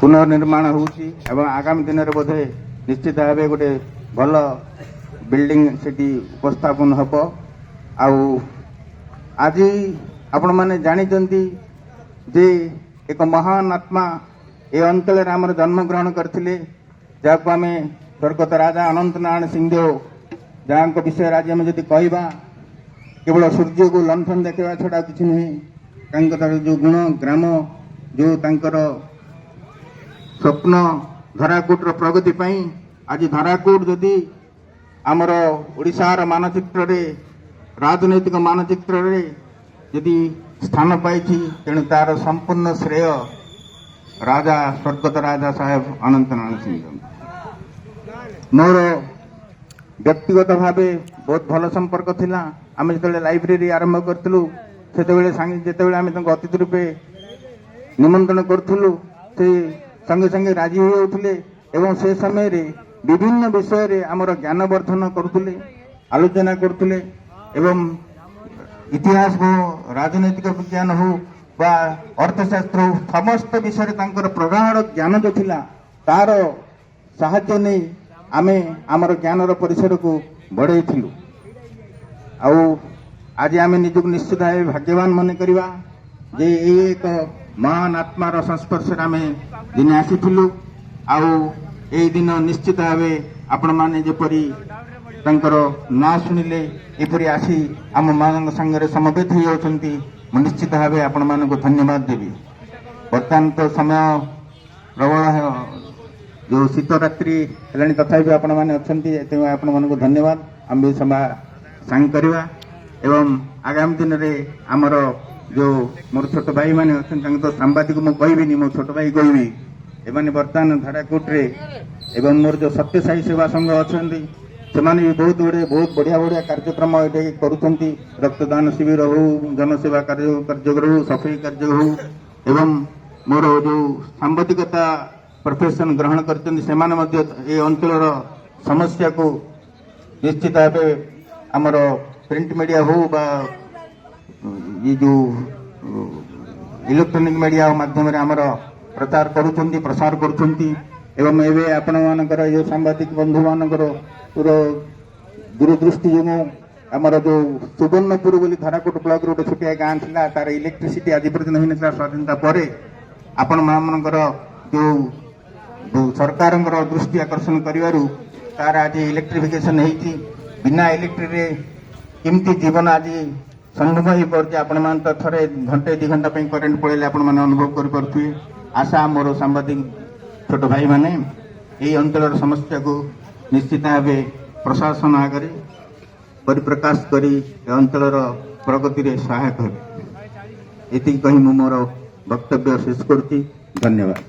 पुनर्निर्माण होउची एवं आगामी दिन में बोधे निश्चित भाव गोटे भल बिल्डिंग सेठी उपस्थापन हम आज आपण मैंने जानी जे एक महान आत्मा ए अंचल आम जन्म ग्रहण करते जहाँ आम स्वर्गत राजा अनंत नारायण सिंहदेव जहाँ विषय आज आम जब कहवा केवल सूर्य को लंठन देखा छड़ा किसी नुहे जो गुण ग्राम जो तांकर स्वप्न धराकूटर प्रगति पाई आज धराकूट जदि आमर ओडिशार मानचित्र रे राजनैतिक मानचित्र रे यदि स्थान पाई तेणु तार संपूर्ण श्रेय राजा स्वर्गत राजा साहेब अनंत नारायण सिंह मोर व्यक्तिगत भाव बहुत भल संपर्क थिला आम जो लाइब्रेरी आरंभ करूँ से आम अतिथि रूपे निमंत्रण करूँ से संगे संगे राजी हो जाते एवं से समय रे विभिन्न विषय रे आमर ज्ञानवर्धन करुले आलोचना करुले एवं इतिहास हो राजनैतिक विज्ञान हो बा अर्थशास्त्र हो समस्त विषय तांकर प्रगाढ़ ज्ञान जो थिला तार साहाय्य नहीं आमे आमर ज्ञानर परिसर को बढ़ाई थिलु आउ आज आमे निजक निश्चित भाव भाग्यवान मन करिवा जे एक महान आत्मार संस्पर्श आमे दिन आसीथिलु आउ ए दिन निश्चित भाव आपण माने जेपरी तांकर ना शुणिले एपरी आसी आम मान संगे समवेत हो जाती निश्चित भाव आपण मान को धन्यवाद देवी। बर्तमान तो समय प्रबल जो शीत रात्रि है तथापि आपण मैंने अच्छा आपण मान को धन्यवाद आम भी सभा सांग करवा एवं आगामी दिन में आमर जो मोर छोट भाई मैंने अच्छा तो सांबादिक मुझे कहबी मो छोट भाई कहबी एमाने बर्तमान धाराकूटे एवं मोर जो सत्य साई सेवा संघ अच्छा से भी बहुत गुड़े बहुत बढ़िया बढ़िया कार्यक्रम ये करुँच रक्तदान शिविर हो जनसेवा कार्यक्रम हो सफाई कार्य हो एवं मोर जो सांबादिकता प्रोफेशन ग्रहण कर अंचल समस्या को निश्चित भाव आमर प्रिंट मीडिया हो बा ये जो इलेक्ट्रॉनिक मीडिया माध्यम आमर प्रचार करुँच प्रसार करुँच एवं एवं आपण मानकर ये सांबादिक बंधु मानकर पूरा दूरदृष्टि जो आमर जो सुवर्णपुर बोली धाराकूट ब्लॉक गोटे छोटिया गाँ था तार इलेक्ट्रिसिटी आज पर्यटन होता स्वाधीनता पर आपण मानकर जो सरकार दृष्टि आकर्षण करू तार आज इलेक्ट्रिफिकेशन होती बिना इलेक्ट्रिक रे केमती जीवन आज संभव हो पारे आपण मान तो थे घंटे 2 घंटा करेन्ट पड़े आपण मैंने अनुभव करें आशा मोर सांबादिक छोट भाई माने यही अंचल समस्या को निश्चित भाव प्रशासन आगे परिप्रकाश कर अंचल प्रगति रे सहायक हो। ये कही मोर वक्तव्य शेष करुच्ची। धन्यवाद।